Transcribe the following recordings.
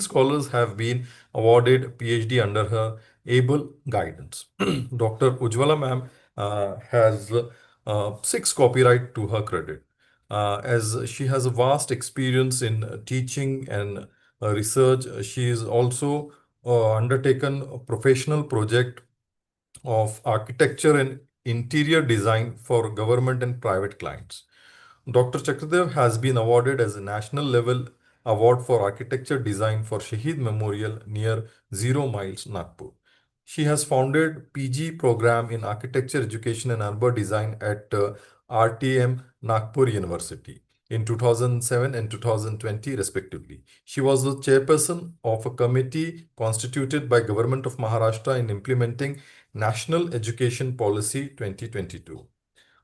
scholars have been awarded PhD under her able guidance. Dr. Ujwala ma'am has six copyright to her credit. As she has a vast experience in teaching and research, she is also undertaken a professional project of architecture and interior design for government and private clients. Dr. Chakradeo has been awarded as a national level award for architecture design for Shaheed Memorial near Zero Miles, Nagpur. She has founded PG program in architecture education and urban design at RTM Nagpur University in 2007 and 2020 respectively. She was the chairperson of a committee constituted by Government of Maharashtra in implementing National Education Policy 2022.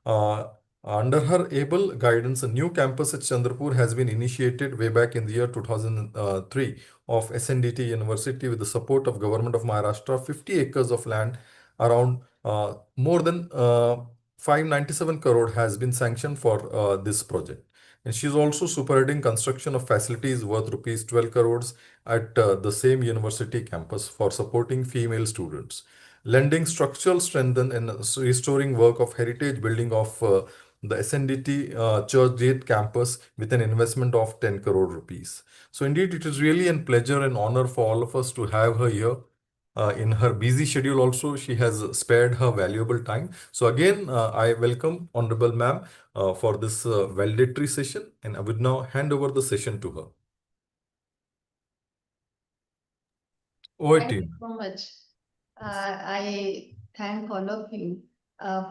Uh, Under her able guidance, a new campus at Chandrapur has been initiated way back in the year 2003 of SNDT University with the support of Government of Maharashtra. 50 acres of land around more than 597 crore has been sanctioned for this project. And she is also superintending construction of facilities worth rupees 12 crores at the same university campus for supporting female students, lending structural strength and restoring work of heritage building of the SNDT Church Gate campus with an investment of 10 crore rupees. So indeed, it is really a pleasure and honor for all of us to have her here. In her busy schedule also, she has spared her valuable time. So again, I welcome Honorable Ma'am for this valedictory session, and I would now hand over the session to her. Over to Thank you. you so much. I thank all of you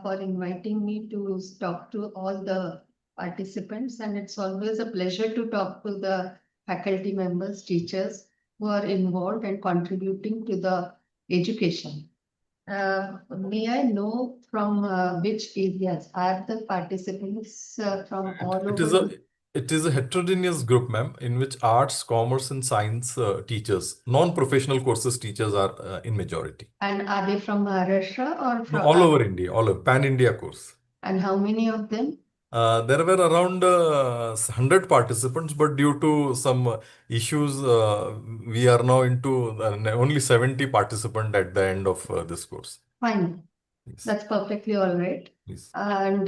for inviting me to talk to all the participants, and it's always a pleasure to talk to the faculty members, teachers who are involved and contributing to the education. May I know from which areas are the participants from all It is over? a heterogeneous group, ma'am, in which arts, commerce, and science teachers, non-professional courses teachers are in majority. And are they from Maharashtra or No, from all over India, all over pan-India course. and how many of them? There were around 100 participants, but due to some issues, we are now into only 70 participants at the end of this course. Fine. Yes. That's perfectly all right. Yes. And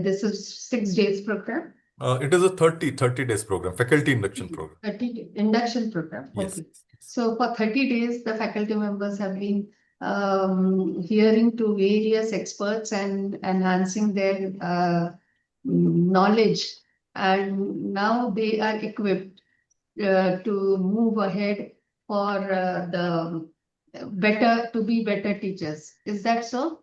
this is 6 days program. It is a 30 days program, faculty induction program. 30 induction program. Yes. Okay. So for 30 days, the faculty members have been hearing to various experts and enhancing their knowledge. And now they are equipped to move ahead for to be better teachers. Is that so?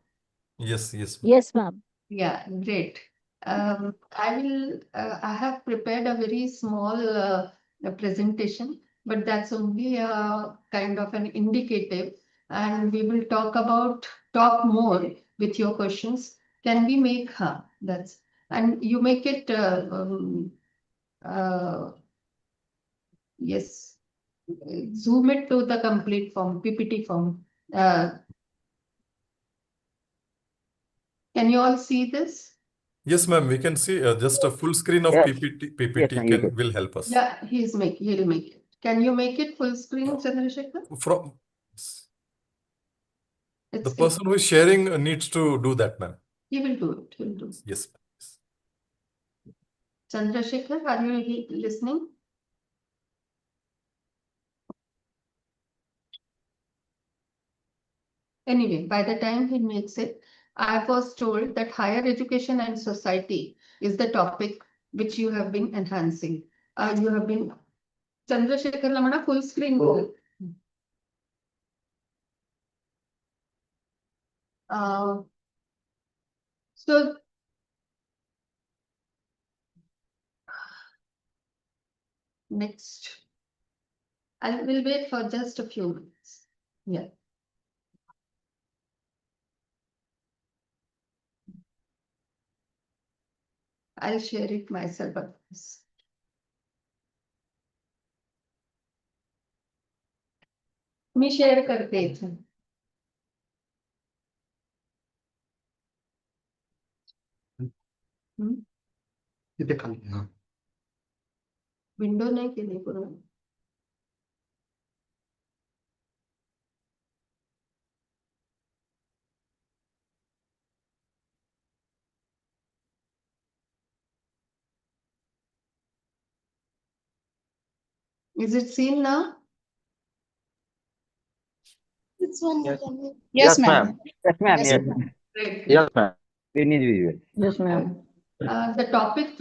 Yes, yes. Yes, ma'am. Yeah, great. I have prepared a very small presentation, but that's only a kind of an indicative, and we will talk more with your questions. Can we make that's and you make it uh, yes, zoom it to the complete form, PPT form. Can you all see this? Yes, ma'am. We can see just a full screen of Yes. Yes, PPT ma'am, you will help us. Yeah, he'll make it. Can you make it full screen, Chandrasekhar? From the It's person who is sharing needs to do that, ma'am. he will do it. He'll do it. Yes. Chandrasekhar, are you listening? Anyway, by the time he makes it, I was told that higher education and society is the topic which you have been enhancing. You have been Chandrasekhar Lamana full screen. So next, I will wait for just a few minutes. Yeah. I'll share it myself. Me share करते इथे. तिथे खाली window नाही केली पूर्ण. Is it seen now? This one. Yes. Yes, ma'am. Yes, ma'am. Yes, Yes. ma'am. Great. Yes, ma'am. Screen is visual. Yes, ma'am. The topic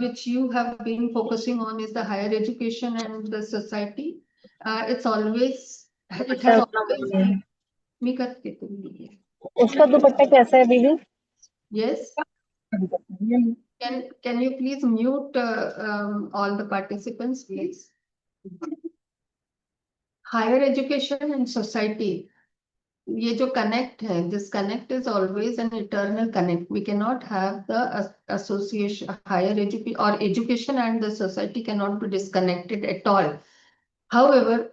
which you have been focusing on is the higher education and the society. It has always been. मी करके दूंगी. उसका दुपट्टा कैसा है दीदी? Yes. Can you please mute all the participants, please? Higher education and society. ये जो connect है, this connect is always an eternal connect. We cannot have the association, higher education or education and the society cannot be disconnected at all. However,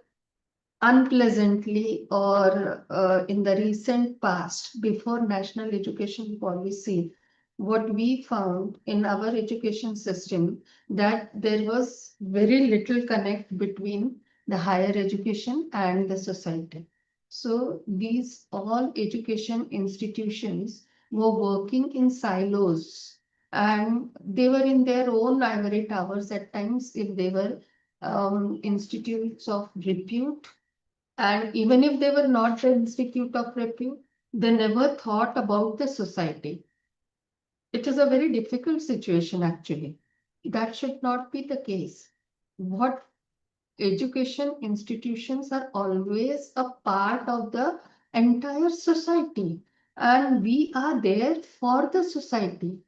unpleasantly or in the recent past, before national education policy, what we found in our education system that there was very little connect between the higher education and the society. So these all education institutions were working in silos and they were in their own ivory towers at times if they were institutes of repute, and even if they were not the institute of repute, they never thought about the society. It is a very difficult situation, actually. That should not be the case. What education institutions are always a part of the entire society, and we are there for the society,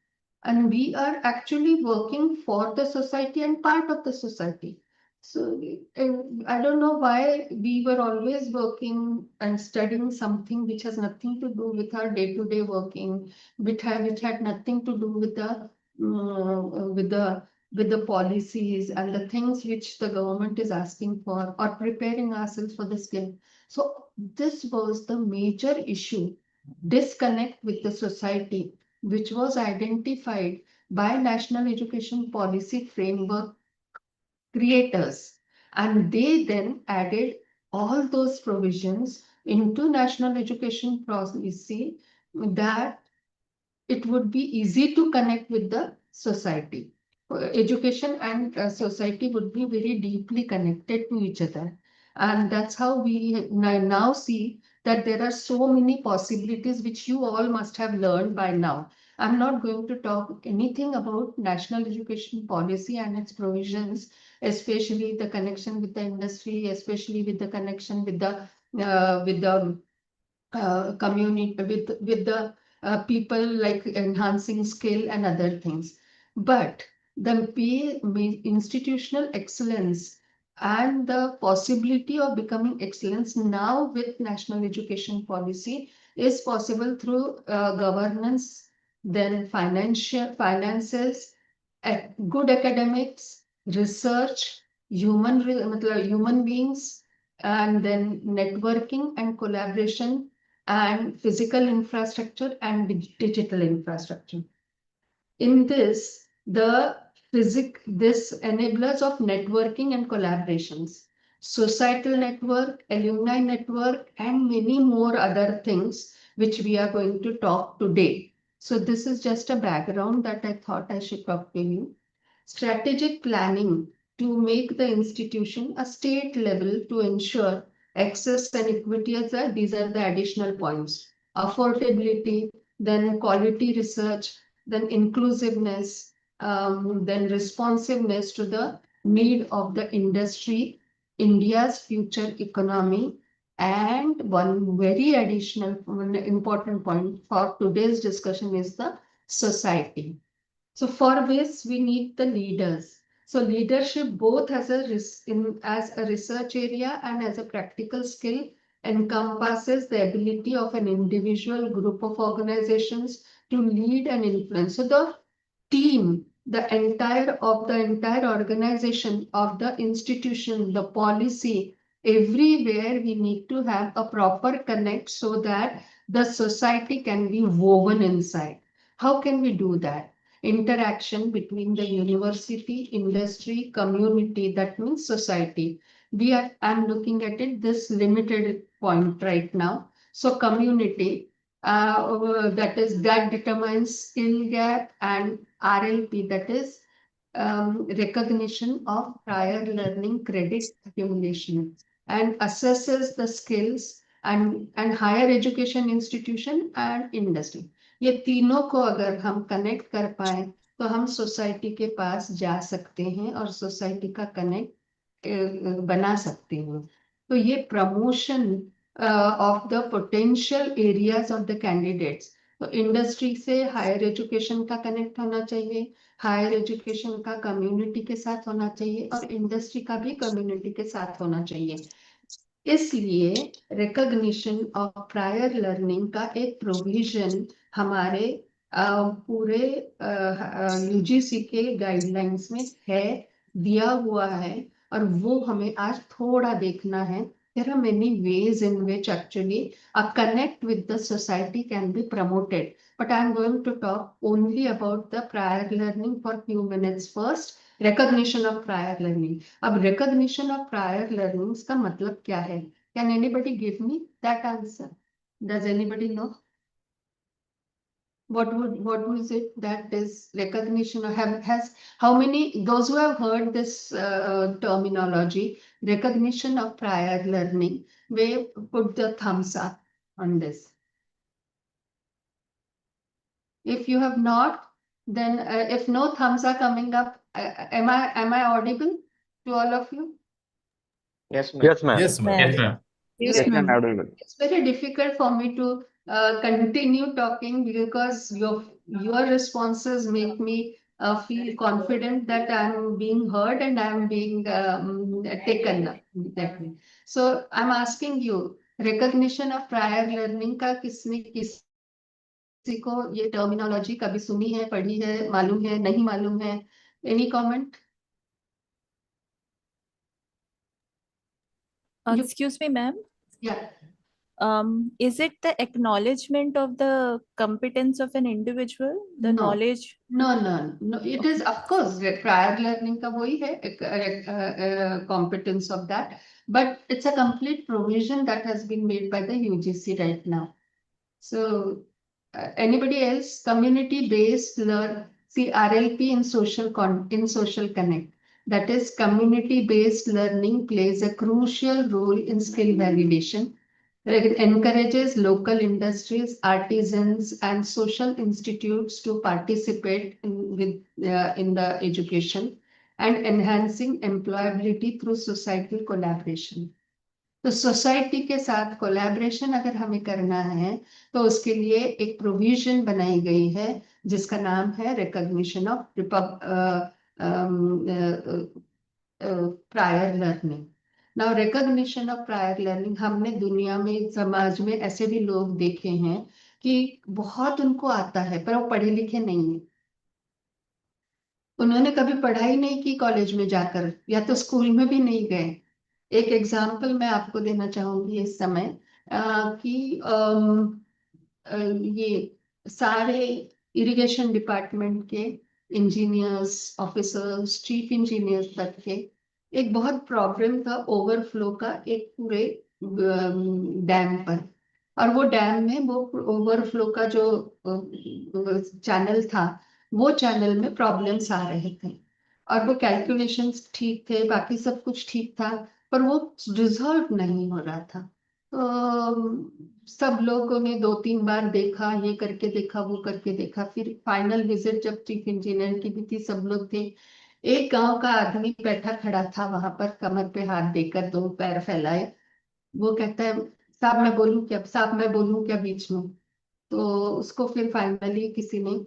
and we are actually working for the society and part of the society. So I don't know why we were always working and studying something which has nothing to do with our day-to-day working, which had nothing to do with the policies and the things which the government is asking for or preparing ourselves for the skill. So this was the major issue, disconnect with the society, which was identified by National Education Policy Framework creators. And they then added all those provisions into National Education Policy that it would be easy to connect with the society. Education and society would be very deeply connected to each other. And that's how we now see that there are so many possibilities which you all must have learned by now. I'm not going to talk anything about national education policy and its provisions, especially the connection with the industry, especially with the connection with the community with the people, like enhancing skill and other things. But the institutional excellence and the possibility of becoming excellence now with national education policy is possible through governance, then finances, good academics, research, human beings, and then networking and collaboration and physical infrastructure and digital infrastructure. In this, this enablers of networking and collaborations, societal network, alumni network, and many more other things which we are going to talk today. So this is just a background that I thought I should talk to you. Strategic planning to make the institution a state level to ensure access and equity. These are the additional points. Affordability, then quality research, then inclusiveness, then responsiveness to the need of the industry, India's future economy, and one very one important point for today's discussion is the society. So for this, we need the leaders. So leadership both as as a research area and as a practical skill encompasses the ability of an individual, group of organizations to lead and influence. So the team, the entire organization of the institution, the policy, everywhere we need to have a proper connect so that the society can be woven inside. How can we do that? Interaction between the university, industry, community, that means society. I'm looking at it this limited point right now. So community, that determines skill gap, and RLP, that is recognition of prior learning credit accumulation and assesses the skills and higher education institution and industry. ये तीनों को अगर हम connect कर पाए तो हम society के पास जा सकते हैं और सोसाइटी का कनेक्ट बना सकते हैं. तो ये promotion of the potential areas of the candidates. तो इंडस्ट्री से हायर एजुकेशन का कनेक्ट होना चाहिए, हायर एजुकेशन का कम्युनिटी के साथ होना चाहिए और इंडस्ट्री का भी कम्युनिटी के साथ होना चाहिए. इसलिए रिकॉग्निशन ऑफ प्रायर लर्निंग का एक प्रोविजन हमारे पूरे यूजीसी के गाइडलाइंस में है, दिया हुआ है. और वो हमें आज थोड़ा देखना है. There are many ways in which actually a connect with the society can be promoted. But I'm going to talk only about the prior learning for few minutes first. Recognition of prior learning. अब recognition of prior learnings का मतलब क्या है? Can anybody give me that answer? Does anybody know? What was it that is recognition or has how many those who have heard this terminology recognition of prior learning may put the thumbs up on this. If you have not, then if no thumbs are coming up, am I audible to all of you? Yes, ma'am. Yes, ma'am. Yes, ma'am. Yes, Yes, ma'am. ma'am. Audible. It's very difficult for me to continue talking because your responses make me feel confident that I'm being heard and I'm being taken up that way. So I'm asking you, recognition of prior learning का किसी को ये terminology कभी सुनी है, पढ़ी है, मालूम है, नहीं मालूम है? Any comment? Excuse me, ma'am. Yeah. Is it the acknowledgement of the competence of an individual, the No. knowledge? No. It is, of course, prior learning का वही है, competence of that, but it's a complete provision that has been made by the UGC right now. So, anybody else? Community-based learn. See, RLP in social connect. That is, community-based learning plays a crucial role in skill validation. It encourages local industries, artisans, and social institutes to participate in the education and enhancing employability through societal collaboration. तो society के साथ collaboration अगर हमें करना है तो उसके लिए एक प्रोविजन बनाई गई है जिसका नाम है recognition of prior learning. Now recognition of prior learning, हमने दुनिया में, समाज में ऐसे भी लोग देखे हैं कि बहुत उनको आता है पर वो पढ़े लिखे नहीं है. उन्होंने कभी पढ़ाई नहीं की कॉलेज में जाकर, या तो स्कूल में भी नहीं गए. एक एग्जाम्पल मैं आपको देना चाहूंगी इस समय कि ये सारे इरिगेशन डिपार्टमेंट के इंजीनियर्स, ऑफिसर्स, चीफ इंजीनियर्स तक के एक बहुत प्रॉब्लम था ओवरफ्लो का एक पूरे डैम पर. और वो डैम में वो ओवरफ्लो का जो चैनल था, वो चैनल में प्रॉब्लम्स आ रहे थे और वो कैलकुलेशंस ठीक थे, बाकी सब कुछ ठीक था, पर वो रिजॉल्व नहीं हो रहा था. तो सब लोगों ने 2-3 बार देखा, ये करके देखा, वो करके देखा. फिर फाइनल विजिट जब चीफ इंजीनियर की भी थी, सब लोग थे. एक गांव का आदमी बैठा खड़ा था वहां पर, कमर पे हाथ देकर, 2 पैर फैलाए. वो कहता है, साहब मैं बोलूं क्या, साहब मैं बोलूं क्या बीच में? तो उसको फिर फाइनली किसी ने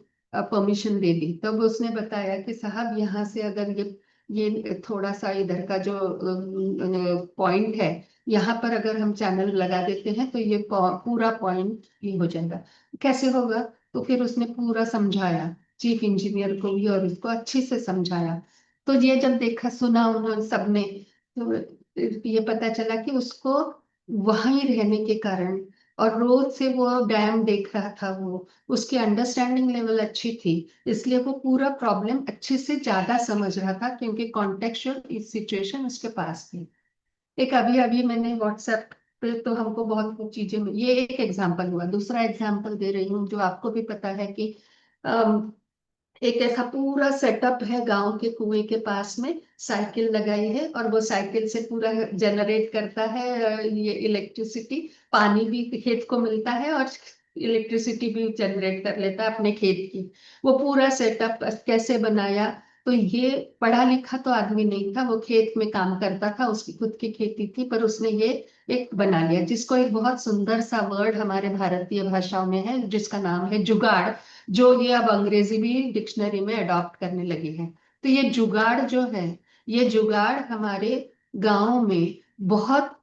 परमिशन दे दी. तब उसने बताया कि साहब यहाँ से अगर ये थोड़ा सा इधर का जो पॉइंट है, यहाँ पर अगर हम चैनल लगा देते हैं तो ये पूरा पॉइंट ये हो जाएगा. कैसे होगा? तो फिर उसने पूरा समझाया, चीफ इंजीनियर को भी और उसको अच्छे से समझाया. तो ये जब देखा, सुना उन्होंने सबने, तो ये पता चला कि उसको वहीं रहने के कारण और रोज से वो डैम देख रहा था, वो उसकी अंडरस्टैंडिंग लेवल अच्छी थी, इसलिए वो पूरा प्रॉब्लम अच्छे से ज्यादा समझ रहा था क्योंकि कॉन्टेक्चुअल सिचुएशन उसके पास थी. एक अभी अभी मैंने व्हाट्सएप पे तो हमको बहुत कुछ चीजें, ये एक एग्जांपल हुआ. दूसरा एग्जांपल दे रही हूँ जो आपको भी पता है कि एक ऐसा पूरा सेटअप है गांव के कुएं के पास में, साइकिल लगाई है और वो साइकिल से पूरा जनरेट करता है ये इलेक्ट्रिसिटी, पानी भी खेत को मिलता है और इलेक्ट्रिसिटी भी जनरेट कर लेता है अपने खेत की। वो पूरा सेटअप कैसे बनाया? तो ये पढ़ा लिखा तो आदमी नहीं था, वो खेत में काम करता था, उसकी खुद की खेती थी, पर उसने ये एक बना लिया, जिसको एक बहुत सुंदर सा वर्ड हमारे भारतीय भाषाओं में है जिसका नाम है जुगाड़, जो ये अब अंग्रेजी भी डिक्शनरी में अडॉप्ट करने लगी है। तो ये जुगाड़ जो है, ये जुगाड़ हमारे गांव में बहुत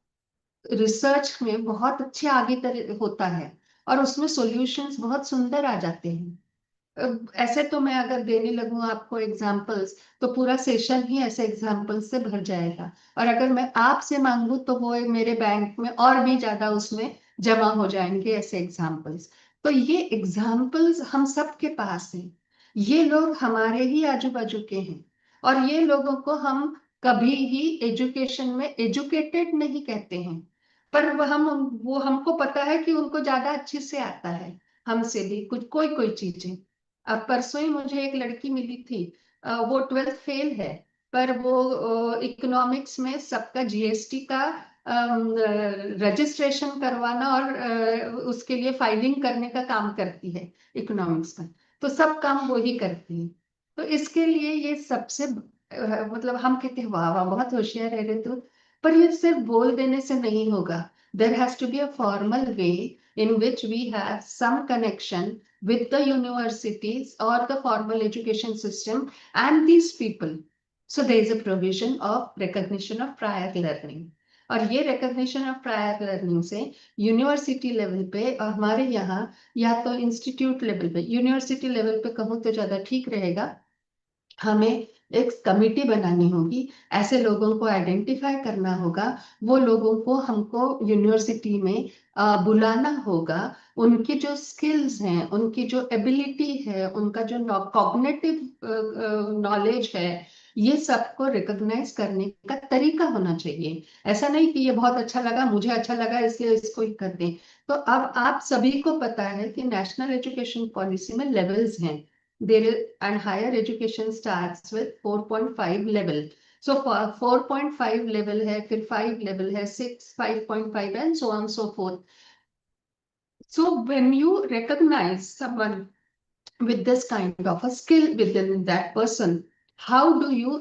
रिसर्च में बहुत अच्छे आगे होता है और उसमें सॉल्यूशंस बहुत सुंदर आ जाते हैं। ऐसे तो मैं अगर देने लगूं आपको एग्जांपल्स तो पूरा सेशन ही ऐसे एग्जांपल्स से भर जाएगा, और अगर मैं आपसे मांगू तो वो मेरे बैंक में और भी ज्यादा उसमें जमा हो जाएंगे ऐसे एग्जांपल्स। तो ये एग्जांपल्स हम सबके पास हैं, ये लोग हमारे ही आजू बाजू के हैं, और ये लोगों को हम कभी ही एजुकेशन में एजुकेटेड नहीं कहते हैं, पर वो हमको पता है कि उनको ज्यादा अच्छे से आता है हमसे भी कुछ कोई कोई चीजें। अब परसों ही मुझे एक लड़की मिली थी, वो 12th फेल है, पर वो इकोनॉमिक्स में सबका जीएसटी का रजिस्ट्रेशन करवाना और उसके लिए फाइलिंग करने का काम करती है इकोनॉमिक्स का, तो सब काम वो ही करती है। तो इसके लिए ये सबसे मतलब हम कहते हैं वाह वाह बहुत होशियार है रे तू, पर ये सिर्फ बोल देने से नहीं होगा। There has to be a formal way in which we have some connection with the universities or the formal education system and these people. So there is a provision of recognition of prior learning. और ये recognition of prior learning से university level पे और हमारे यहाँ या तो institute level पे, यूनिवर्सिटी लेवल पे कहूँ तो ज्यादा ठीक रहेगा, हमें एक कमेटी बनानी होगी, ऐसे लोगों को आइडेंटिफाई करना होगा, वो लोगों को हमको यूनिवर्सिटी में बुलाना होगा, उनकी जो स्किल्स हैं, उनकी जो एबिलिटी है, उनका जो कॉग्निटिव नॉलेज है, ये सबको रिकॉग्नाइज करने का तरीका होना चाहिए। ऐसा नहीं कि ये बहुत अच्छा लगा, मुझे अच्छा लगा इसलिए इसको ही कर दें। तो अब आप सभी को पता है कि नेशनल एजुकेशन पॉलिसी में लेवल्स हैं, there is, and higher education starts with 4.5 level. So for 4.5 level है, फिर 5 level है, 6, 5.5 and so on so forth. So when you recognize someone with this kind of a skill within that person, how do you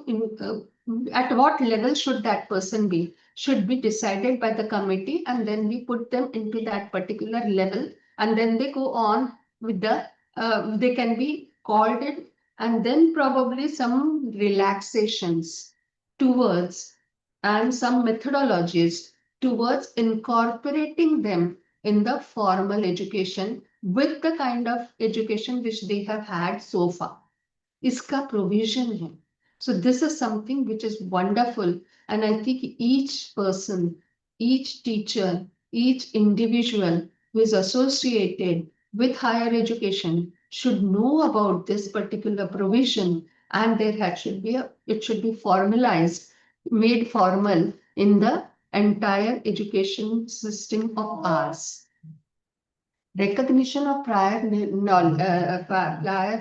at what level should that person be, should be decided by the committee, and then we put them into that particular level, and then they go on with the they can be called in, and then probably some relaxations towards and some methodologies towards incorporating them in the formal education with the kind of education which they have had so far. Iska provision hai. So this is something which is wonderful, and I think each person, each teacher, each individual who is associated with higher education should know about this particular provision, and it should be formalized, made formal in the entire education system of ours. Recognition of prior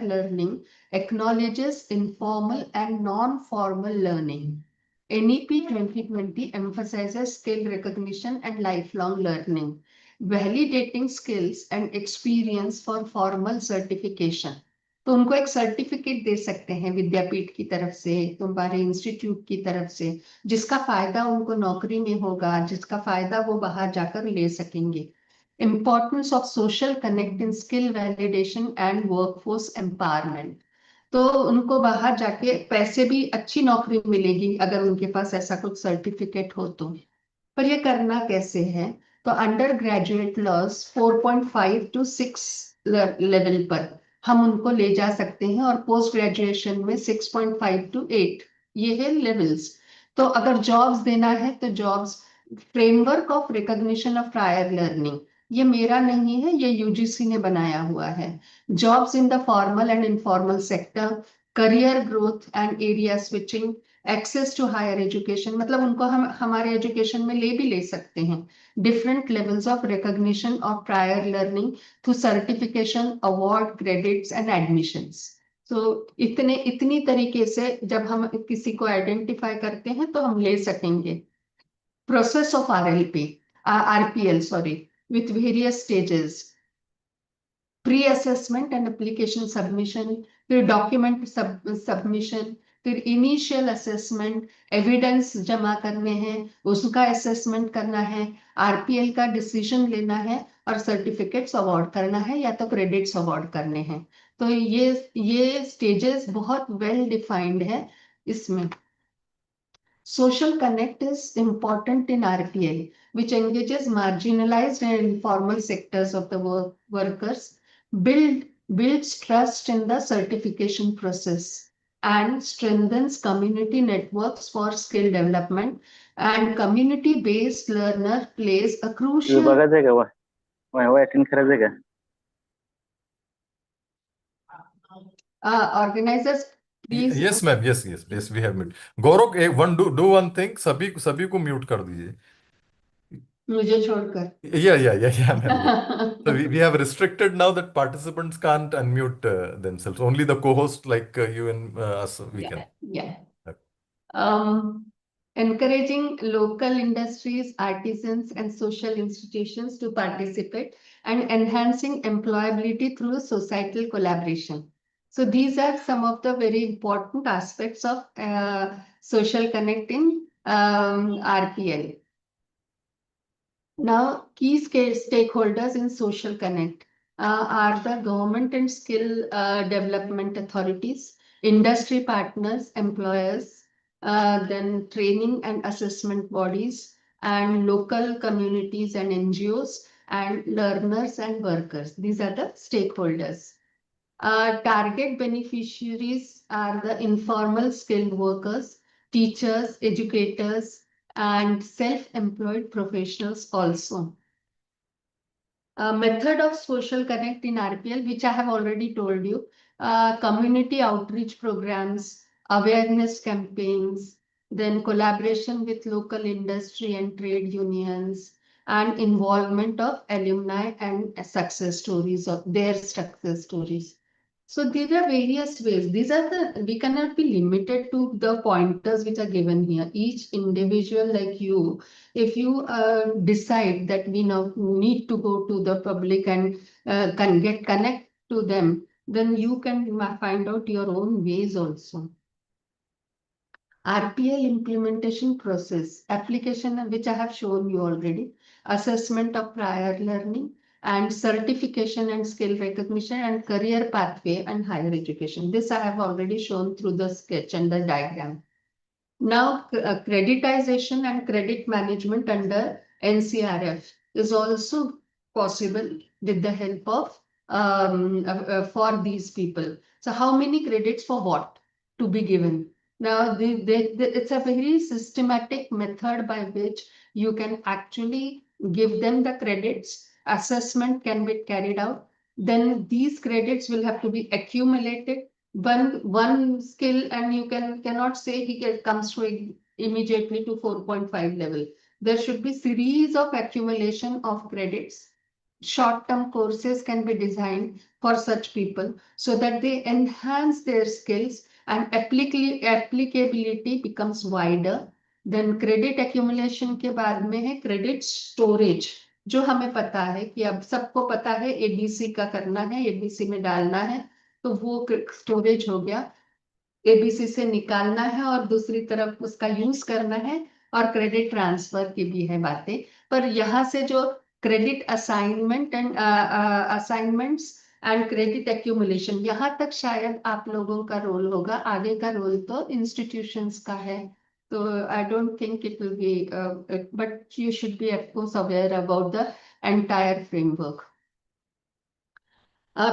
learning acknowledges informal and non-formal learning. NEP 2020 emphasizes skill recognition and lifelong learning, validating skills and experience for formal certification. तो उनको एक certificate दे सकते हैं विद्यापीठ की तरफ से, तुम्हारे institute की तरफ से, जिसका फायदा उनको नौकरी में होगा, जिसका फायदा वो बाहर जाकर ले सकेंगे। Importance of social connect in skill validation and workforce empowerment. तो उनको बाहर जाके पैसे भी अच्छी नौकरी मिलेगी अगर उनके पास ऐसा कुछ सर्टिफिकेट हो तो। पर ये करना कैसे है? तो under graduate loss 4.5 to 6 level पर हम उनको ले जा सकते हैं, और पोस्ट ग्रेजुएशन में 6.5 to 8, ये है लेवल्स। तो अगर जॉब्स देना है तो jobs framework of recognition of prior learning, ये मेरा नहीं है, ये यूजीसी ने बनाया हुआ है। Jobs in the formal and informal sector, career growth and area switching, access to higher education, मतलब उनको हम हमारे एजुकेशन में ले भी सकते हैं। Different levels of recognition of prior learning through certification, award, credits and admissions. इतनी तरीके से जब हम किसी को आइडेंटिफाई करते हैं तो हम ले सकेंगे। Process of RPL, sorry, with various stages: pre-assessment and application submission, फिर document submission, फिर initial assessment, evidence जमा करने हैं, उसका assessment करना है, RPL का decision लेना है और certificates award करना है या तो credits award करने हैं। तो ये stages बहुत well defined है इसमें। Social connect is important in RPL, which engages marginalized and informal sectors of the workers, builds trust in the certification process, and strengthens community networks for skill development. And community-based learner plays a crucial. बघायचंय का attend करायचंय का? Organizers, please. Yes, ma'am. Yes, we have mute. Gaurav, do one thing. सभी को mute कर दीजिए। मुझे छोड़कर। Yeah, ma'am. So we have restricted now that participants can't unmute themselves. Only the co-host like you and us we can. Yeah. Okay. Encouraging local industries, artisans, and social institutions to participate, and enhancing employability through societal collaboration. So these are some of the very important aspects of social connect in RPL. Now, key stakeholders in social connect are the government and skill development authorities, industry partners, employers, then training and assessment bodies, and local communities and NGOs, and learners and workers. These are the stakeholders. Target beneficiaries are the informal skilled workers, teachers, educators, and self-employed professionals also. Method of social connect in RPL, which I have already told you, community outreach programs, awareness campaigns, then collaboration with local industry and trade unions, and involvement of alumni and success stories of their success stories. So these are various ways. We cannot be limited to the pointers which are given here. Each individual like you, if you decide that we now need to go to the public and connect to them, then you can find out your own ways also. RPL implementation process, application which I have shown you already, assessment of prior learning, and certification and skill recognition, and career pathway and higher education. This I have already shown through the sketch and the diagram. Now, creditization and credit management under NCRF is also possible with the help of for these people. So how many credits for what to be given? Now, it's a very systematic method by which you can actually give them the credits. Assessment can be carried out. Then these credits will have to be accumulated. One skill, and you cannot say he comes to immediately to 4.5 level. There should be series of accumulation of credits. Short-term courses can be designed for such people so that they enhance their skills and applicability becomes wider. Then credit accumulation के बाद में है credit storage, जो हमें पता है कि अब सबको पता है ABC का करना है, ABC में डालना है, तो वो स्टोरेज हो गया। ABC से निकालना है और दूसरी तरफ उसका यूज करना है, और क्रेडिट ट्रांसफर की भी है बातें। पर यहाँ से जो credit assignment and assignments and credit accumulation, यहाँ तक शायद आप लोगों का रोल होगा, आगे का रोल तो इंस्टीट्यूशंस का है। तो I don't think it will be, but you should be of course aware about the entire framework.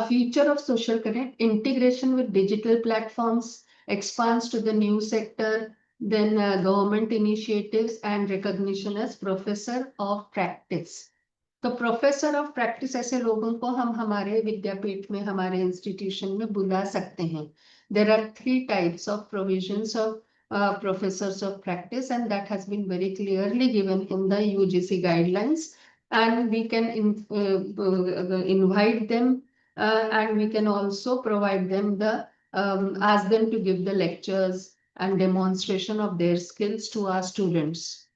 Future of social connect, integration with digital platforms, expands to the new sector, then government initiatives and recognition as professor of practice. तो professor of practice ऐसे लोगों को हम हमारे विद्यापीठ में, हमारे institution में बुला सकते हैं. There are 3 types of provisions of professors of practice, and that has been very clearly given in the UGC guidelines, and we can invite them, and we can also provide them the ask them to give the lectures and demonstration of their skills to our students.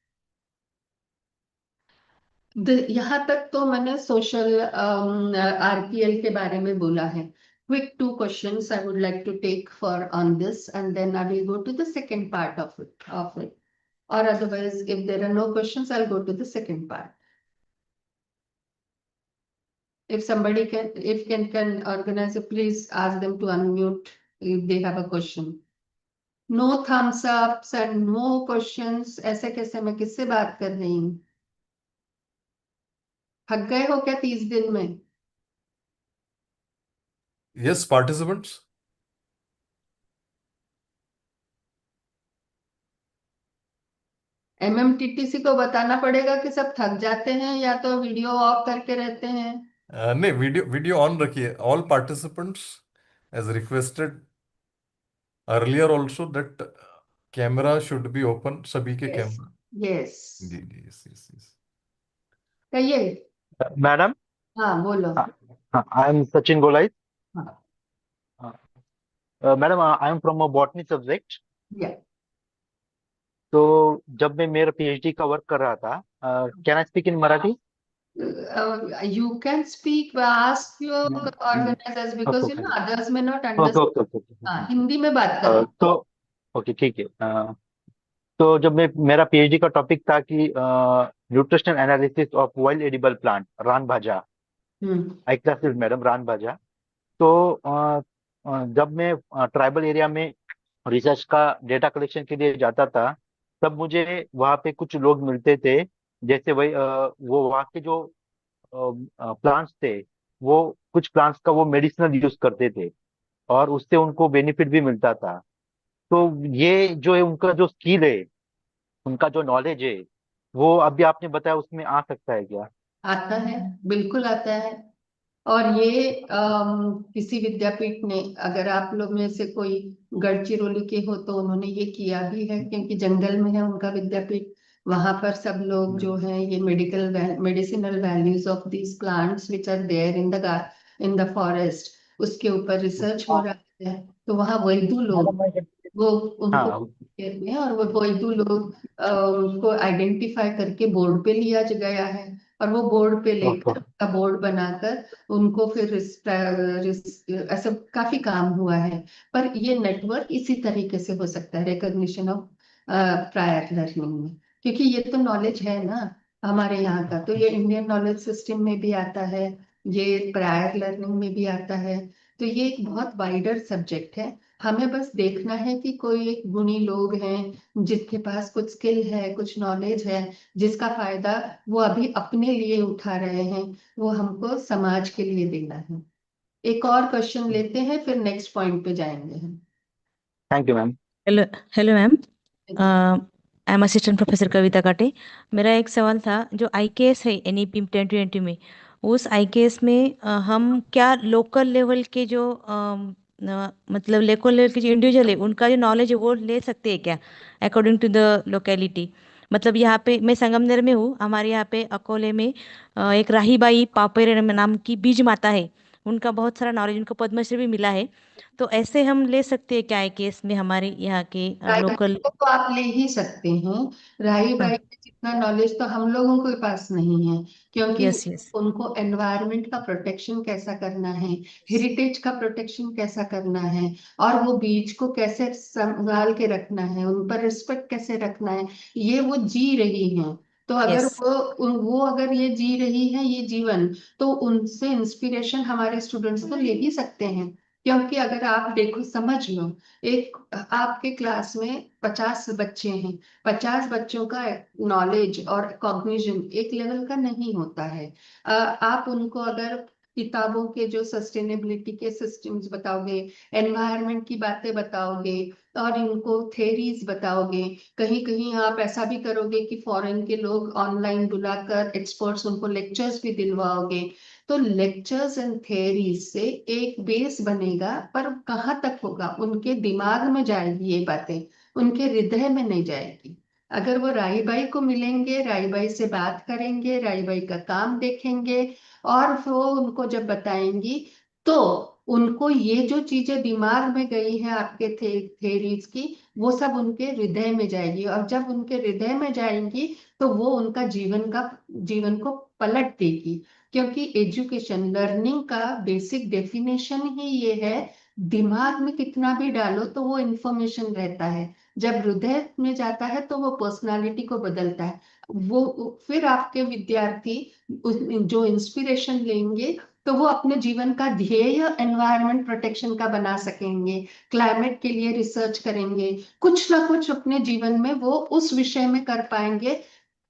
यहाँ तक तो मैंने social RPL के बारे में बोला है. Quick two questions I would like to take for on this, and then I will go to the second part of it. Or otherwise, if there are no questions, I'll go to the second part. If somebody can organize it, please ask them to unmute if they have a question. No thumbs ups and no questions. ऐसे कैसे, मैं किससे बात कर रही हूँ? थक गए हो क्या 30 दिन में? Yes, participants. एमएमटीटीसी को बताना पड़ेगा कि सब थक जाते हैं या तो वीडियो ऑफ करके रहते हैं. नहीं, वीडियो ऑन रखिए. All participants, as requested earlier also, that camera should be open. सभी के Yes. कैमरा. Yes. जी जी, yes. कहिए. मैडम, हाँ बोलो. आई एम सचिन गोलाई. हाँ. Madam, I am from a botany subject. Yeah. तो जब मैं मेरा पीएचडी का वर्क कर रहा था, can I speak in Marathi? You can speak, ask your organizers because you know others may not understand. Okay. हाँ, हिंदी में बात करो. तो ओके, ठीक है. तो जब मेरा पीएचडी का टॉपिक था कि nutritional analysis of wild edible plant, रान भाजा. आई क्लासेस मैडम, रान भाजा. तो जब मैं ट्राइबल एरिया में रिसर्च का डेटा कलेक्शन के लिए जाता था, तब मुझे वहाँ पे कुछ लोग मिलते थे. जैसे वही वो वहाँ के जो प्लांट्स थे, वो कुछ प्लांट्स का वो मेडिसिनल यूज करते थे और उससे उनको बेनिफिट भी मिलता था. तो ये जो है उनका जो स्किल है, उनका जो नॉलेज है, वो अभी आपने बताया उसमें आ सकता है क्या? आता है, बिल्कुल आता है. और ये किसी विद्यापीठ ने, अगर आप लोग में से कोई गढ़चिरौली के हो तो उन्होंने ये किया भी है, क्योंकि जंगल में है उनका विद्यापीठ. वहां पर सब लोग जो है ये medicinal values of these plants which are there in the forest, उसके ऊपर रिसर्च हो रहा है. तो वहाँ वैदू लोग, वो उनको हाँ. कहते हैं, और वो वैदू लोग उनको आइडेंटिफाई करके बोर्ड पे लिया गया है. और वो बोर्ड पे लेकर बोर्ड बनाकर उनको फिर ऐसा काफी काम हुआ है. पर ये नेटवर्क इसी तरीके से हो सकता है, रिकॉग्निशन ऑफ प्रायर लर्निंग में, क्योंकि ये तो नॉलेज है ना हमारे यहाँ का. तो ये इंडियन नॉलेज सिस्टम में भी आता है, ये प्रायर लर्निंग में भी आता है. तो ये एक बहुत वाइडर सब्जेक्ट है. हमें बस देखना है कि कोई एक गुणी लोग हैं जिसके पास कुछ स्किल है, कुछ नॉलेज है, जिसका फायदा वो अभी अपने लिए उठा रहे हैं, वो हमको समाज के लिए देना है. एक और क्वेश्चन लेते हैं, फिर नेक्स्ट पॉइंट पे जाएंगे हम. Thank you ma'am. Hello ma'am. I am assistant professor Kavita Kate. मेरा एक सवाल था, जो आईकेएस है एनईपी 2020 में, उस आईकेएस में हम क्या लोकल लेवल के जो मतलब लोकल लेवल के जो इंडिविजुअल है उनका जो नॉलेज है वो ले सकते हैं क्या, अकॉर्डिंग टू द लोकेलिटी? मतलब यहाँ पे मैं संगमनेर में हूँ, हमारे यहाँ पे अकोले में एक राहीबाई पापेरे नाम की बीज माता है. उनका बहुत सारा नॉलेज, उनको पद्मश्री भी मिला है. तो ऐसे हम ले सकते हैं क्या है केस में हमारे यहाँ के राई भाई लोकल? को तो आप ले ही सकते हैं. राई हाँ. भाई के जितना नॉलेज तो हम लोगों के पास नहीं है, क्योंकि यस यस. उनको एनवायरनमेंट का प्रोटेक्शन कैसा करना है, हेरिटेज का प्रोटेक्शन कैसा करना है, और वो बीच को कैसे संभाल के रखना है, उन पर रिस्पेक्ट कैसे रखना है, ये वो जी रही हैं. तो अगर यस. वो अगर ये जी रही है ये जीवन, तो उनसे इंस्पिरेशन हमारे स्टूडेंट्स तो ले ही सकते हैं. क्योंकि अगर आप देखो, समझ लो, एक आपके क्लास में 50 बच्चे हैं. 50 बच्चों का नॉलेज और कॉग्निशन एक लेवल का नहीं होता है. आप उनको अगर किताबों के जो सस्टेनेबिलिटी के सिस्टम्स बताओगे, एनवायरनमेंट की बातें बताओगे, और इनको थेरीज बताओगे, कहीं कहीं आप ऐसा भी करोगे कि फॉरेन के लोग ऑनलाइन बुलाकर एक्सपर्ट्स उनको लेक्चर्स भी दिलवाओगे, तो लेक्चर्स एंड थेरीज से एक बेस बनेगा. पर कहाँ तक होगा, उनके दिमाग में जाएगी ये बातें, उनके हृदय में नहीं जाएगी. अगर वो राई बाई को मिलेंगे, राई बाई से बात करेंगे, राई बाई का काम देखेंगे, और वो उनको जब बताएंगी, तो उनको ये जो चीजें दिमाग में गई है आपके थेरीज की, वो सब उनके हृदय में जाएगी, और जब उनके हृदय में जाएंगी तो वो उनका जीवन को पलट देगी। क्योंकि एजुकेशन लर्निंग का बेसिक डेफिनेशन ही ये है, दिमाग में कितना भी डालो तो वो इंफॉर्मेशन रहता है, जब हृदय में जाता है तो वो पर्सनालिटी को बदलता है। वो फिर आपके विद्यार्थी जो इंस्पिरेशन लेंगे तो वो अपने जीवन का ध्येय एनवायरनमेंट प्रोटेक्शन का बना सकेंगे, क्लाइमेट के लिए रिसर्च करेंगे, कुछ ना कुछ अपने जीवन में वो उस विषय में कर पाएंगे,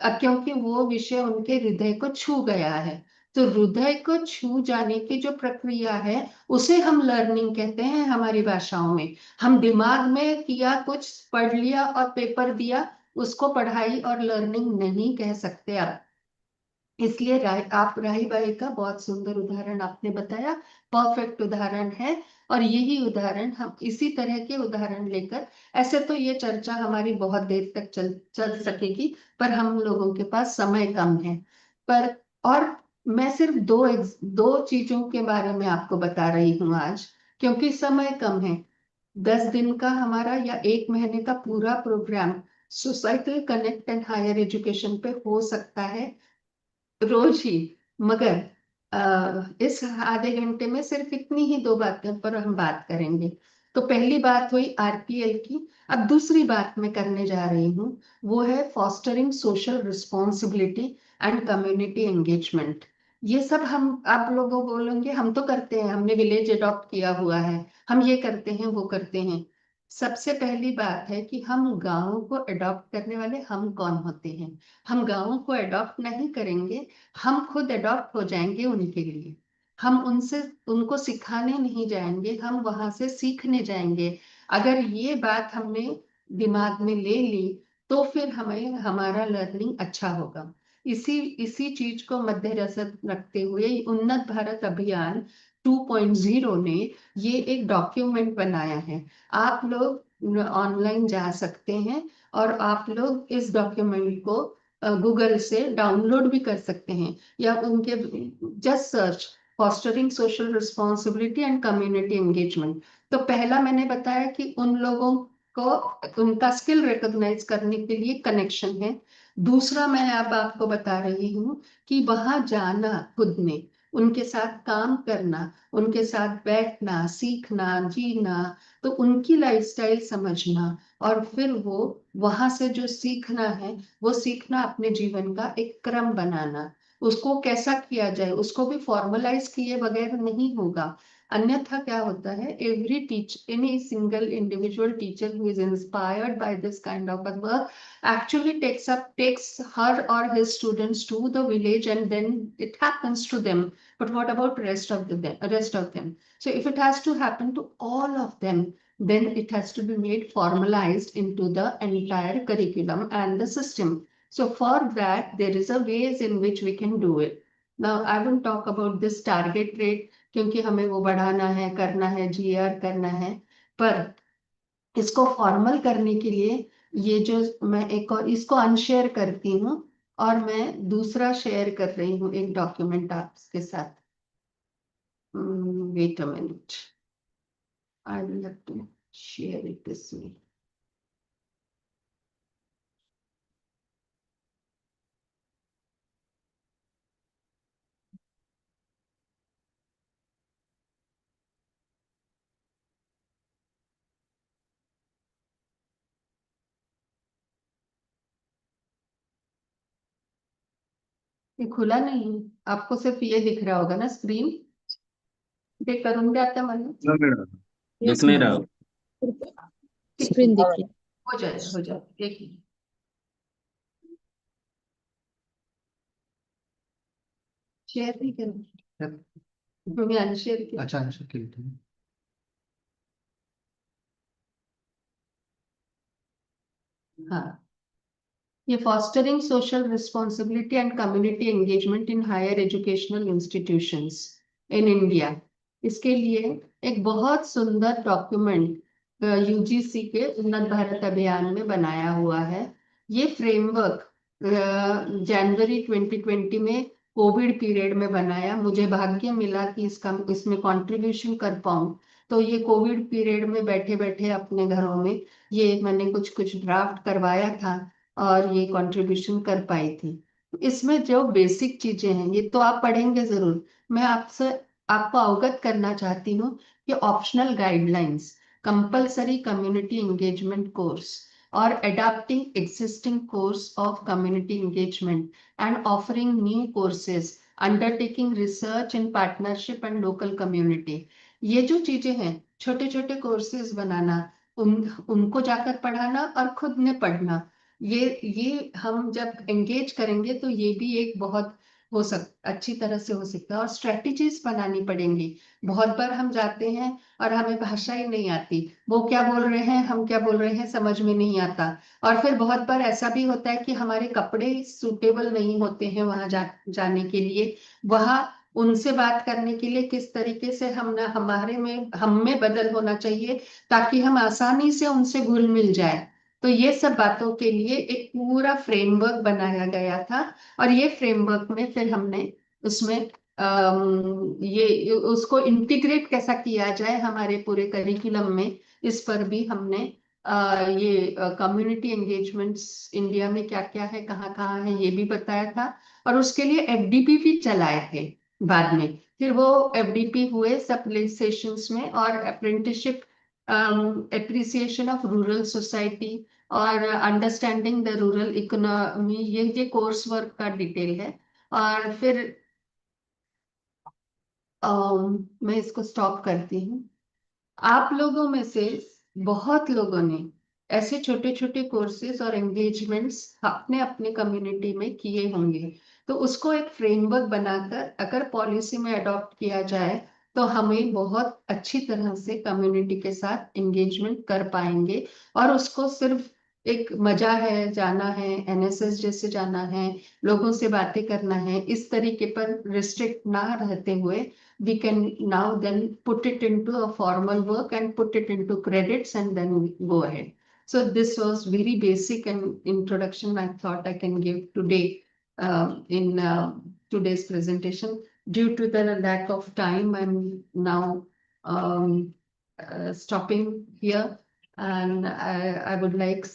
क्योंकि वो विषय उनके हृदय को छू गया है। तो हृदय को छू जाने की जो प्रक्रिया है उसे हम लर्निंग कहते हैं हमारी भाषाओं में। हम दिमाग में किया, कुछ पढ़ लिया और पेपर दिया, उसको पढ़ाई और लर्निंग नहीं कह सकते आप। इसलिए राही बाई का बहुत सुंदर उदाहरण आपने बताया, परफेक्ट उदाहरण है। और यही उदाहरण हम इसी तरह के उदाहरण लेकर, ऐसे तो ये चर्चा हमारी बहुत देर तक चल सकेगी, पर हम लोगों के पास समय कम है। पर और मैं सिर्फ दो चीजों के बारे में आपको बता रही हूँ आज, क्योंकि समय कम है। 10 दिन का हमारा या 1 महीने का पूरा program societal connect and higher education पे हो सकता है रोज ही, मगर इस आधे घंटे में सिर्फ इतनी ही 2 बातों पर हम बात करेंगे। तो पहली बात हुई आरपीएल की। अब दूसरी बात मैं करने जा रही हूँ, वो है fostering social responsibility and community engagement. ये सब हम आप लोगों बोलेंगे हम तो करते हैं, हमने विलेज अडॉप्ट किया हुआ है, हम ये करते हैं वो करते हैं। सबसे पहली बात है कि हम गाँव को अडॉप्ट करने वाले हम कौन होते हैं। हम गाँव को अडॉप्ट नहीं करेंगे, हम खुद अडॉप्ट हो जाएंगे उनके लिए। हम उनको सिखाने नहीं जाएंगे, हम वहां से सीखने जाएंगे। अगर ये बात हमने दिमाग में ले ली तो फिर हमें हमारा लर्निंग अच्छा होगा। इसी इसी चीज को मद्देनजर रखते हुए उन्नत भारत अभियान 2.0 ने ये एक डॉक्यूमेंट बनाया है। आप लोग ऑनलाइन जा सकते हैं और आप लोग इस डॉक्यूमेंट को गूगल से डाउनलोड भी कर सकते हैं, या उनके just search fostering social responsibility and community engagement. तो पहला मैंने बताया कि उन लोगों को उनका स्किल रिकॉग्नाइज करने के लिए कनेक्शन है। दूसरा मैं अब आपको बता रही हूँ कि वहां जाना, खुद में उनके साथ काम करना, उनके साथ बैठना, सीखना, जीना, तो उनकी लाइफस्टाइल समझना, और फिर वो वहां से जो सीखना है वो सीखना अपने जीवन का एक क्रम बनाना। उसको कैसा किया जाए, उसको भी फॉर्मलाइज किए बगैर नहीं होगा। अन्यथा क्या होता है, any single individual teacher who is inspired by this kind of work actually takes her or his students to the village, and then it happens to them. But what about rest of them? So if it has to happen to all of them, then it has to be made formalized into the entire curriculum and the system. So for that, there is a ways in which we can do it. Now, I will talk about this target rate, क्योंकि हमें वो बढ़ाना है, करना है, GR करना है। पर इसको फॉर्मल करने के लिए ये जो मैं एक और इसको अनशेयर करती हूँ, और मैं दूसरा शेयर कर रही हूँ एक डॉक्यूमेंट आपके साथ। Wait a minute, I will have to share it this way. ये खुला नहीं है, आपको सिर्फ ये दिख रहा होगा ना स्क्रीन। देख करूँ क्या आता मन, हाँ मैडम, Yes, दिख नहीं ma'am. रहा। स्क्रीन देखिए। हो जाए देखिए। शेयर नहीं करूँ, मैं अनशेयर किया। अच्छा अच्छा, ठीक है। हाँ, ये fostering social responsibility and community engagement in higher educational institutions in India, इसके लिए एक बहुत सुंदर डॉक्यूमेंट यूजीसी के उन्नत भारत अभियान में बनाया हुआ है। ये फ्रेमवर्क जनवरी 2020 में कोविड पीरियड में बनाया। मुझे भाग्य मिला कि इसमें कंट्रीब्यूशन कर पाऊं। तो ये कोविड पीरियड में बैठे बैठे अपने घरों में ये मैंने कुछ कुछ ड्राफ्ट करवाया था और ये कंट्रीब्यूशन कर पाई थी। इसमें जो बेसिक चीजें हैं ये तो आप पढ़ेंगे जरूर। मैं आपको अवगत करना चाहती हूँ कि optional guidelines, compulsory community engagement course और adapting existing course of community engagement and offering new courses, undertaking research in partnership and local community। ये जो चीजें हैं, छोटे छोटे कोर्सेज बनाना, उनको जाकर पढ़ाना और खुद ने पढ़ना, ये हम जब एंगेज करेंगे तो ये भी एक बहुत अच्छी तरह से हो सकता है। और स्ट्रेटजीज बनानी पड़ेंगी। बहुत बार हम जाते हैं और हमें भाषा ही नहीं आती, वो क्या बोल रहे हैं हम क्या बोल रहे हैं समझ में नहीं आता। और फिर बहुत बार ऐसा भी होता है कि हमारे कपड़े सूटेबल नहीं होते हैं वहां जाने के लिए। वहां उनसे बात करने के लिए किस तरीके से हम में बदल होना चाहिए ताकि हम आसानी से उनसे घुल मिल जाए। तो ये सब बातों के लिए एक पूरा फ्रेमवर्क बनाया गया था। और ये फ्रेमवर्क में फिर हमने उसमें ये उसको इंटीग्रेट कैसा किया जाए हमारे पूरे करिकुलम में, इस पर भी हमने ये कम्युनिटी एंगेजमेंट्स इंडिया में क्या क्या है, कहाँ कहाँ है, ये भी बताया था। और उसके लिए एफडीपी भी चलाए थे बाद में। फिर वो एफडीपी हुए सब सेशंस में, और apprenticeship, appreciation of rural society और अंडरस्टैंडिंग द रूरल इकोनॉमी, ये कोर्स वर्क का डिटेल है। और फिर मैं इसको स्टॉप करती हूँ। आप लोगों में से बहुत लोगों ने ऐसे छोटे छोटे कोर्सेज और एंगेजमेंट्स अपने अपने कम्युनिटी में किए होंगे। तो उसको एक फ्रेमवर्क बनाकर अगर पॉलिसी में अडॉप्ट किया जाए तो हमें बहुत अच्छी तरह से कम्युनिटी के साथ एंगेजमेंट कर पाएंगे। और उसको सिर्फ एक मजा है, जाना है एनएसएस जैसे जाना है, लोगों से बातें करना है, इस तरीके पर रिस्ट्रिक्ट ना रहते हुए we can now then put it into a formal work and put it into credits and then go ahead. So this was very basic and introduction I thought I can give today in today's presentation. Due to the lack of time, I'm now stopping here, and I would like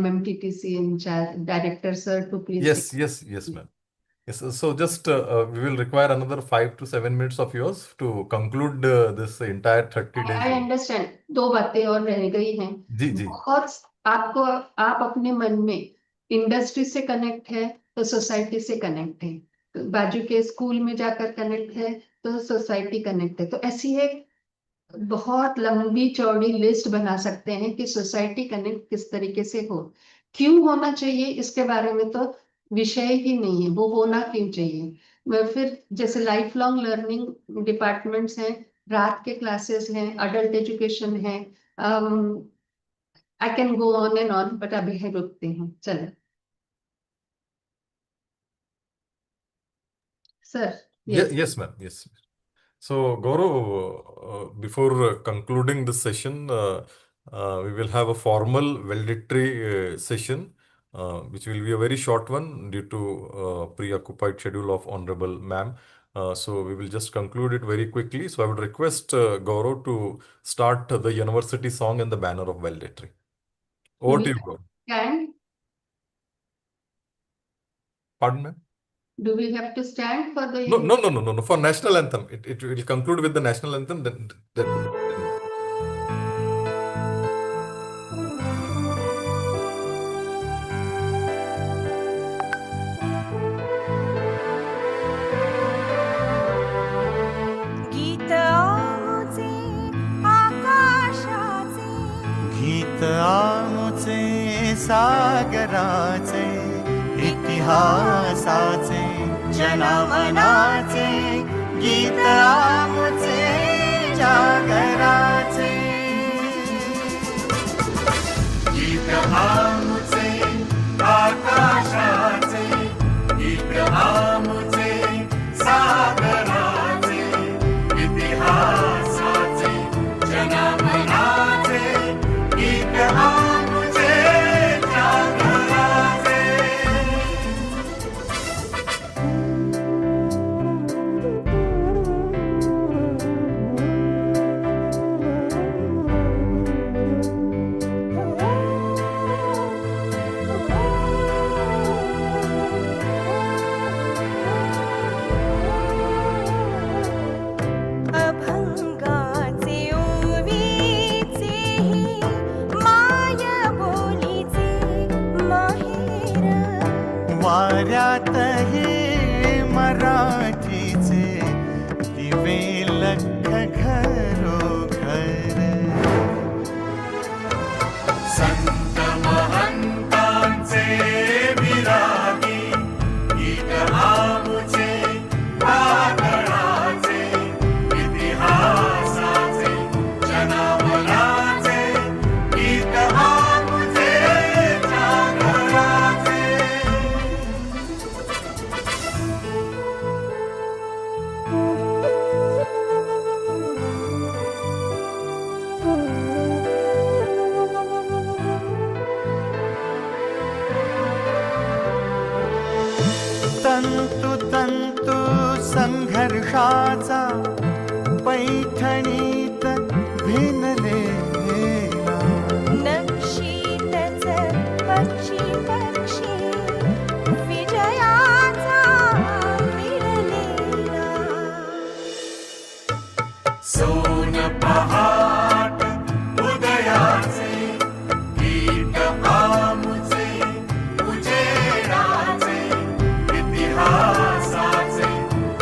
MMTTC in director sir to please. Yes, ma'am. Yes, so just we will require another 5 to 7 minutes of yours to conclude this entire 30 days. I understand. 2 बातें और रह गई हैं। जी। बहुत आप अपने मन में इंडस्ट्री से कनेक्ट है तो सोसाइटी से कनेक्ट है, तो बाजू के स्कूल में जाकर कनेक्ट है तो सोसाइटी कनेक्ट है। तो ऐसी एक बहुत लंबी चौड़ी लिस्ट बना सकते हैं कि सोसाइटी कनेक्ट किस तरीके से हो, क्यों होना चाहिए इसके बारे में तो विषय ही नहीं है, वो होना क्यों चाहिए। फिर जैसे लाइफ लॉन्ग लर्निंग डिपार्टमेंट्स हैं, रात के क्लासेस हैं, अडल्ट एजुकेशन है, I can go on and on, but अभी है रुकते हैं। चलो sir. Yes, ma'am. Yes. So, Gaurav, before concluding this session, we will have a formal valedictory session, which will be a very short one due to preoccupied schedule of Honorable Ma'am. So, we will just conclude it very quickly. So, I would request Gaurav to start the university song and the banner of valedictory. Over to you, Gaurav. And Pardon, ma'am? do we have to stand for the? No. For national anthem, it will conclude with the national anthem. Then गीत आमुचे आकाशाचे, गीत आमुचे सागराचे, इतिहासाचे जनमनाचे, गीत आमुचे जागराचे, गीत आमुचे आकाशाचे, गीत आमुचे सागराचे, इतिहासाचे जनमनाचे, गीत आमुचे जागराचे, वाऱ्यातही मराठीचे दिवे लख घरोघर संत महंतांचे विरागी गीत आमुचे वादळाचे इतिहासाचे जनावराचे गीत आमुचे जागराचे तंतु तंतु संघर्षाचा पैठणीत भिनलेला नक्षीतच पक्षी पक्षी विजयाचा मिळलेला सोन पहाट उदयाचे गीत आमुचे उजेडाचे इतिहासाचे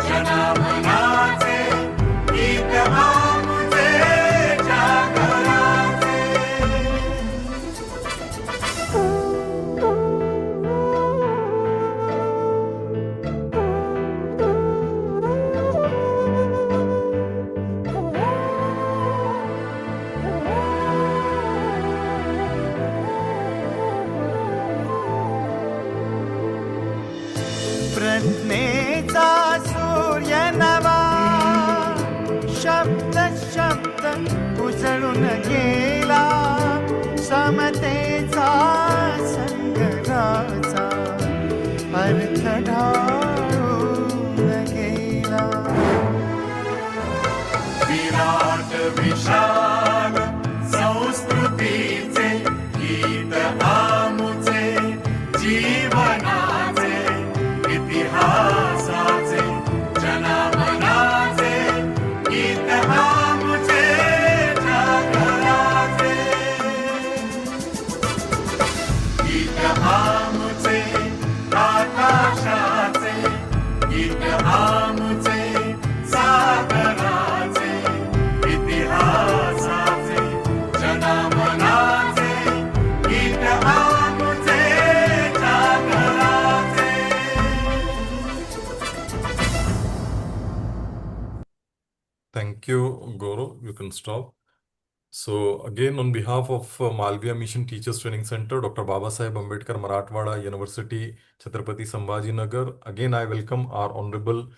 जनावराचे गीत आमुचे जागराचे प्रज्ञेचा सूर्य नवा शब्द शब्द उजळून गेला समतेचा संगराचा अर्थ ढाळून गेला विराट विशाल संस्कृतीचे गीत आमुचे जीवनाचे इतिहासाचे जनावराचे गीत आमुचे जागराचे गीत आमुचे आकाशाचे गीत आमुचे सागराचे इतिहासाचे जनावराचे गीत आमुचे जागराचे Thank you, Goro. You can stop. So again, on behalf of Malviya Mission Teachers Training Center, Dr. Babasaheb Ambedkar Marathwada University, Chhatrapati Sambhajinagar, again I welcome our honorable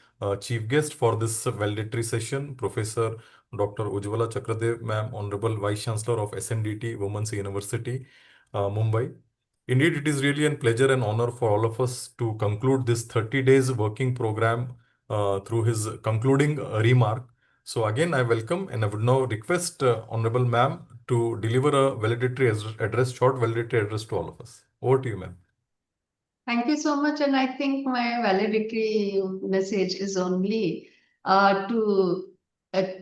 chief guest for this valedictory session, Professor Dr. Ujwala Chakradeo, ma'am, Honorable Vice Chancellor of SNDT, Women's University, Mumbai. Indeed, it is really a pleasure and honor for all of us to conclude this 30 days working program through his concluding remark. So again, I welcome and I would now request Honorable Ma'am to deliver a valedictory address, short valedictory address to all of us. Over to you, ma'am. Thank you so much. And I think my valedictory message is only to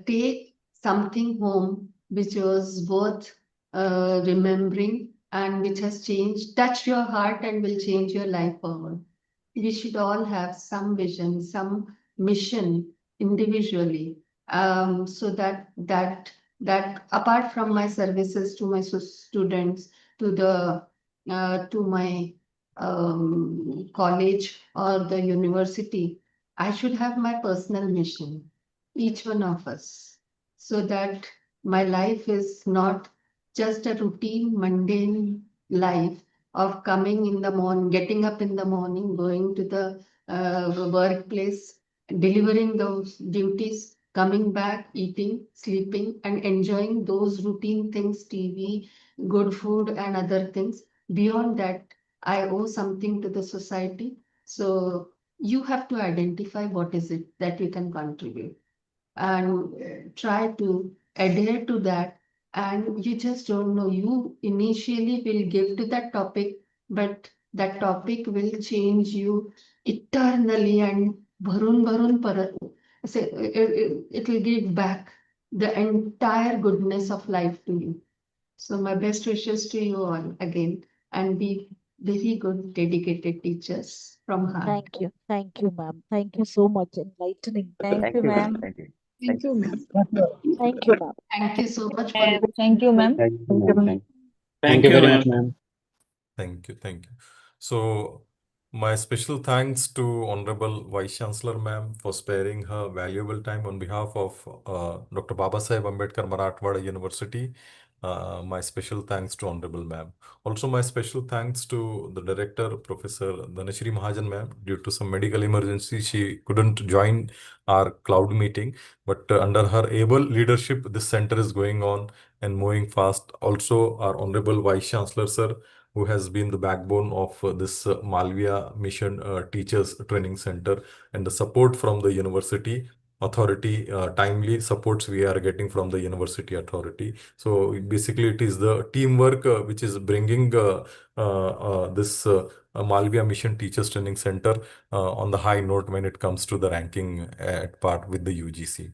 take something home which was worth remembering and which has touched your heart and will change your life forward. We should all have some vision, some mission individually, so that apart from my services to my students, to my college or the university, I should have my personal mission, each one of us, so that my life is not just a routine, mundane life of coming in the morning, getting up in the morning, going to the workplace, delivering those duties, coming back, eating, sleeping, and enjoying those routine things, TV, good food, and other things. Beyond that, I owe something to the society. So you have to identify what is it that you can contribute and try to adhere to that. And you just don't know, you initially will give to that topic, but that topic will change you eternally and it will give back the entire goodness of life to you. So my best wishes to you all again, and be very good, dedicated teachers from heart. Thank you, ma'am. Thank you so much. Enlightening. Thank you, ma'am. Thank you. Thank you, ma'am. Thank you, ma'am. Thank you so much for Thank you, ma'am. Thank you very much, ma'am. Thank you, thank you. So, my special thanks to Honorable Vice Chancellor Ma'am for sparing her valuable time on behalf of Dr. Babasaheb Ambedkar Marathwada University. My special thanks to Honorable Ma'am. Also, my special thanks to the Director, Professor Dhanashri Mahajan Ma'am. Due to some medical emergency, she couldn't join our cloud meeting, but under her able leadership, this center is going on and moving fast. Also, our Honorable Vice Chancellor, Sir, who has been the backbone of this Malviya Mission Teachers Training Center, and the support from the university authority, timely supports we are getting from the university authority. So basically it is the teamwork which is bringing this Malviya Mission Teachers Training Center on the high note when it comes to the ranking at part with the UGC.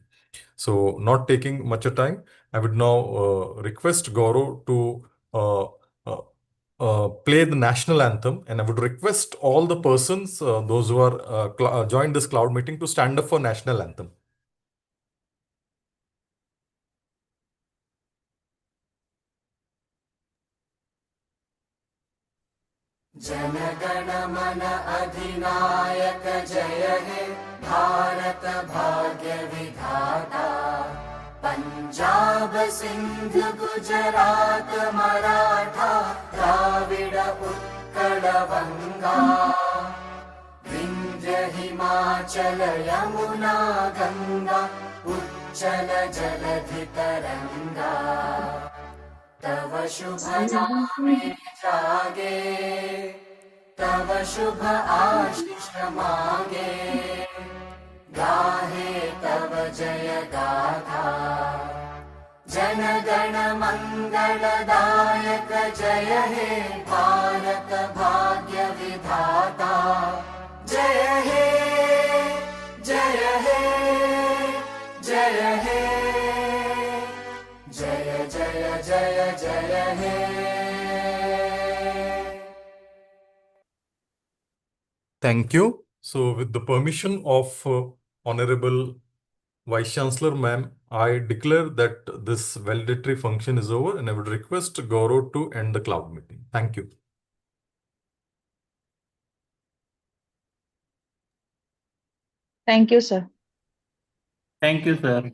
So not taking much of time, I would now request Gaurav to uh, play the national anthem, and I would request all the persons, those who are joined this cloud meeting, to stand up for national anthem. जनगण मन अधिनायक जय हे भारत भाग्य विधाता पंजाब सिंध गुजरात मराठा द्राविड उत्कल बंगा विंध्य हिमाचल यमुना गंगा उच्चल जलधि तरंगा तव शुभ नामे जागे तव शुभ आशीष मांगे गाहे तव जय गाथा जन गण मंगलदायक जय हे भारत भाग्य विधाता जय हे जय हे जय हे जय जय जय जय हे Thank you. So with the permission of Honorable Vice Chancellor Ma'am, I declare that this valedictory function is over, and I would request Gaurav to end the cloud meeting. Thank you. Thank you, sir. Thank you, sir.